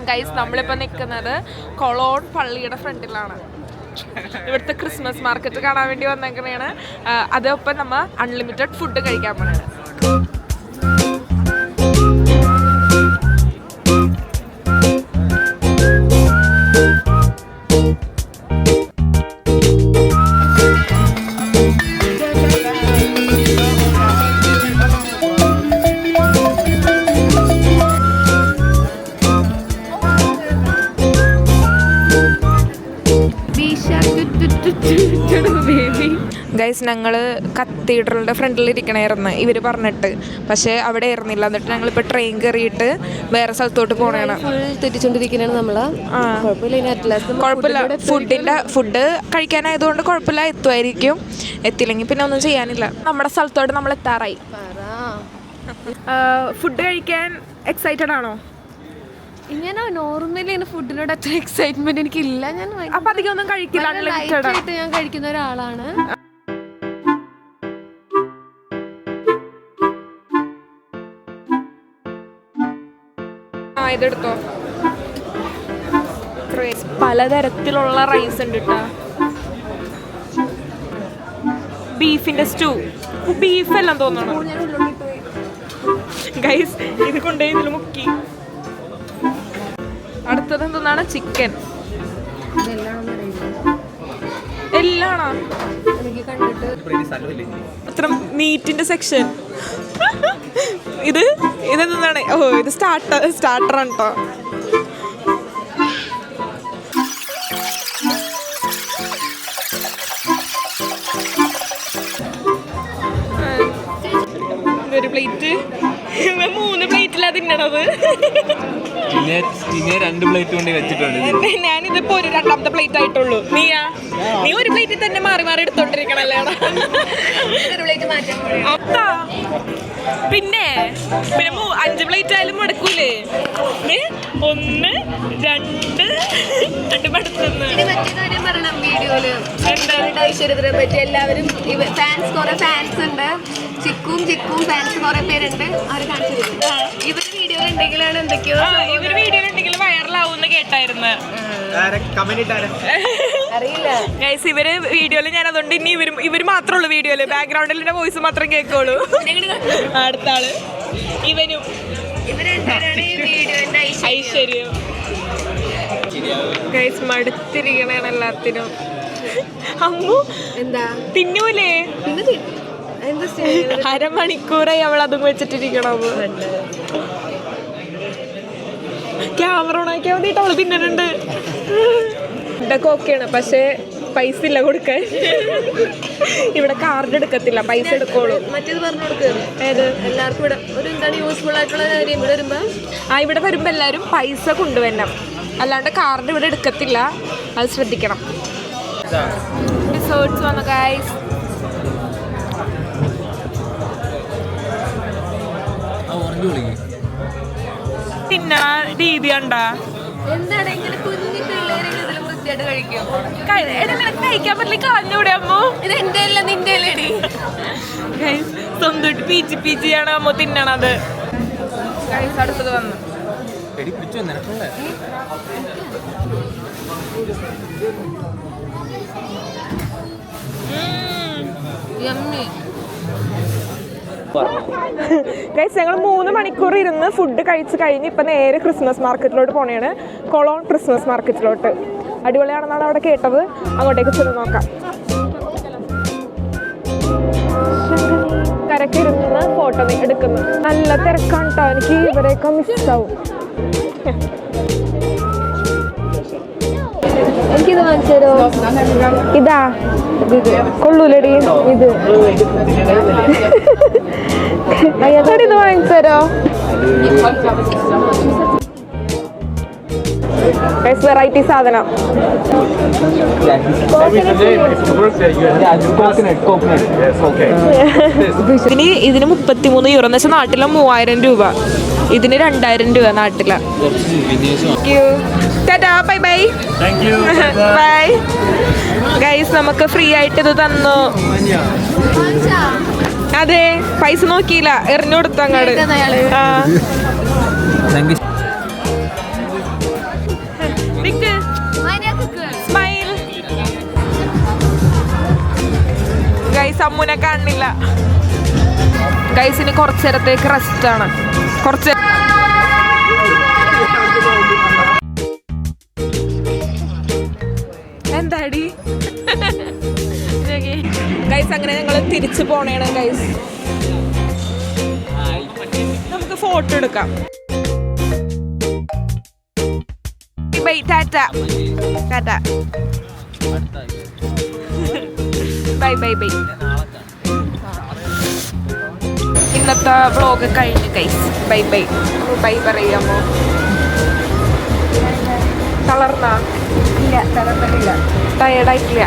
Guys, നമ്മളിപ്പോൾ നിൽക്കുന്നത് Cologne പള്ളിയുടെ ഫ്രണ്ടിലാണ്. ഇവിടുത്തെ ക്രിസ്മസ് മാർക്കറ്റ് കാണാൻ വേണ്ടി വന്നേക്കണേണ്. അതോടൊപ്പം നമ്മൾ അൺലിമിറ്റഡ് ഫുഡ് കഴിക്കാൻ പോണേണ്. ഗൈസ്, ഞങ്ങൾ കത്തീഡ്രലിൻ്റെ ഫ്രണ്ടിലിരിക്കണമായിരുന്നു ഇവർ പറഞ്ഞിട്ട്, പക്ഷേ അവിടെ ആയിരുന്നില്ല. എന്നിട്ട് ഞങ്ങളിപ്പോൾ ട്രെയിൻ കയറിയിട്ട് വേറെ സ്ഥലത്തോട്ട് പോകണേണ്. തെറ്റിച്ചോണ്ടിരിക്കുന്നതാണ് നമ്മൾ. കുഴപ്പമില്ല, ഫുഡ് കഴിക്കാനായതുകൊണ്ട് കുഴപ്പമില്ല, എത്തുമായിരിക്കും. എത്തില്ലെങ്കിൽ പിന്നെ ഒന്നും ചെയ്യാനില്ല. നമ്മുടെ സ്ഥലത്തോട്ട് നമ്മൾ എത്താറായി. ഫുഡ് കഴിക്കാൻ എക്സൈറ്റഡ് ആണോ? ഇങ്ങനെ നോർമലി ഫുഡിനോട് അത്ര എക്സൈറ്റ്മെന്റ് എനിക്കില്ല. ഞാൻ അപ്പം അധികം ഒന്നും കഴിക്കില്ല, ആയിട്ട് ഞാൻ കഴിക്കുന്ന ഒരാളാണ്. ഇതെടുത്തോ. പലതരത്തിലുള്ള റൈസ് ഉണ്ട് കേട്ടോ. ബീഫിന്റെ സ്റ്റൂ, ബീഫെല്ലാം തോന്നണം. ഗൈസ്, ഇത് കൊണ്ടുപോയി ഇതിൽ മുക്കി. അടുത്തത് എന്താണ്? ചിക്കൻ. എല്ലാണോ? അത്ര മീറ്റിന്റെ സെക്ഷൻ. ഇതെന്താണ്? ഓ, ഇത് സ്റ്റാർട്ടറാണ് കേട്ടോ. ഒരു പ്ലേറ്റ്, 3 പ്ലേറ്റിലാ തിന്നണത്. രണ്ട് പ്ലേറ്റ് കൊണ്ട് വെച്ചിട്ടുണ്ട്. ഞാനിതിപ്പോ ഒരു 2ാമത്തെ പ്ലേറ്റ് ആയിട്ടുള്ളൂ. നീ ഒരു പ്ലേറ്റിൽ തന്നെ മാറി മാറി എടുത്തോണ്ടിരിക്കണല്ലേ? പിന്നെ 5 പ്ലേറ്റ് ആയാലും മുടക്കൂലേ? 1 2 മടുത്തുന്നു. ഐശ്വര്യത്തിനെ പറ്റി എല്ലാവരും ഫാൻസ് ഉണ്ട്. ചിക്കും ഫാൻസ് കുറെ പേരുണ്ട്. അവർ കാണിച്ചിരുന്നു. ഇവർ വീഡിയോ ഉണ്ടെങ്കിലാണ് എന്തൊക്കെയോ വൈറലാവും കേട്ടായിരുന്നു. അറിയില്ല ഗൈസ്, ഇവര് വീഡിയോയില് ഞാൻ അതുകൊണ്ട് ഇനി ഇവര് മാത്രമേ ഉള്ളൂ വീഡിയോയില്. ബാക്ക്ഗ്രൗണ്ടിൽ എന്റെ വോയിസ് മാത്രം കേൾക്കുള്ളൂ. അടുത്ത ആള് ഇവനും ഐശ്വര്യം. ഗൈസ്, മടുത്തിരിക്കണേണ് എല്ലാത്തിനും. അമ്മു എന്താ തിന്നൂലേ? അരമണിക്കൂറായി അവൾ അതും വെച്ചിട്ടിരിക്കണം. ക്യാമറ ഓണാക്കിയാൽ മതിയിട്ട് അവള് തിന്നുന്നുണ്ട്. ഇതൊക്കെ ഓക്കെയാണ്, പക്ഷേ പൈസ ഇല്ല കൊടുക്കാൻ. ഇവിടെ കാർഡ് എടുക്കത്തില്ല, പൈസ എടുക്കോളൂ. മറ്റേത് പറഞ്ഞു കൊടുക്കുക. ഏത്? എല്ലാവർക്കും ഇവിടെ ഒരു എന്താണ് യൂസ്ഫുൾ ആയിട്ടുള്ള കാര്യം. ഇവിടെ വരുമ്പോൾ എല്ലാവരും പൈസ കൊണ്ടുവരണം, അല്ലാണ്ട് കാർഡ് ഇവിടെ എടുക്കത്തില്ല. അത് ശ്രദ്ധിക്കണം. ഡിസേർട്ട്സ് വന്നു ഗൈസ്. പിന്നെ രീതി കണ്ടാ എന്താണ് ഇങ്ങനെ കുഞ്ഞു പിള്ളേരെങ്കിലും ഇതിൽ വൃത്തിയായിട്ട് കഴിക്കും. കഴിക്കാൻ പറ്റില്ല, കളഞ്ഞൂടെ അമ്മോ? ഇത് എന്റെ അല്ല നിന്റെ അല്ലേടി. സ്വന്തമായിട്ട് പീച്ചിയാണ് അമ്മ തിന്നണത്. അടുത്തത് വന്നു. ഗൈസ്, ഞങ്ങൾ 3 മണിക്കൂർ ഇരുന്ന് ഫുഡ് കഴിച്ച് കഴിഞ്ഞ് ഇപ്പം നേരെ ക്രിസ്മസ് മാർക്കറ്റിലോട്ട് പോണേണ്. കൊളോൺ ക്രിസ്മസ് മാർക്കറ്റിലോട്ട്. അടിപൊളിയാണെന്നാണ് അവിടെ കേട്ടത്. അങ്ങോട്ടേക്ക് ചെന്ന് നോക്കാം. തിരക്കിരുന്ന് ഫോട്ടോ എടുക്കുന്നു. നല്ല തിരക്കാണ് കേട്ടോ. എനിക്ക് ഇവരെയൊക്കെ മിസ്സാവും. എനിക്കിത് വാങ്ങിച്ചു തരോ? ഇതാ കൊള്ളൂലടി. ഇത് ഇത് വാങ്ങിച്ചു തരോ? വെറൈറ്റി സാധനം. ഇതിന് 33 യൂറോ എന്ന് വെച്ചാൽ നാട്ടിലെ 3000 രൂപ. ഇതിന് 2000 രൂപ നാട്ടില. ബൈ ബൈ ബൈ ഗൈസ്, നമുക്ക് ഫ്രീ ആയിട്ട് ഇത് തന്നു. അതെ, പൈസ നോക്കിയില്ല, എറിഞ്ഞു കൊടുത്തു അങ്ങോട്ട്. അമ്മുനെ കാണില്ല ഗൈസിന് കുറച്ചു നേരത്തേക്ക് റെസ്റ്റ് ആണ്. കുറച്ച് എന്താടി ഗൈസ് അങ്ങനെ ഞങ്ങൾ തിരിച്ചു പോണേണ് ഗൈസ്. നമുക്ക് ഫോട്ടോ എടുക്കാം. Bye tata tata bye bye bye. ഇന്നത്തെ വ്ളോഗ് കഴിഞ്ഞു ഗൈസ്. ബൈ ബൈ ബൈ പറയാമോ? തളർന്നാ? ഇല്ല തളർന്നിട്ടില്ല. ടയേർഡായിട്ടില്ല.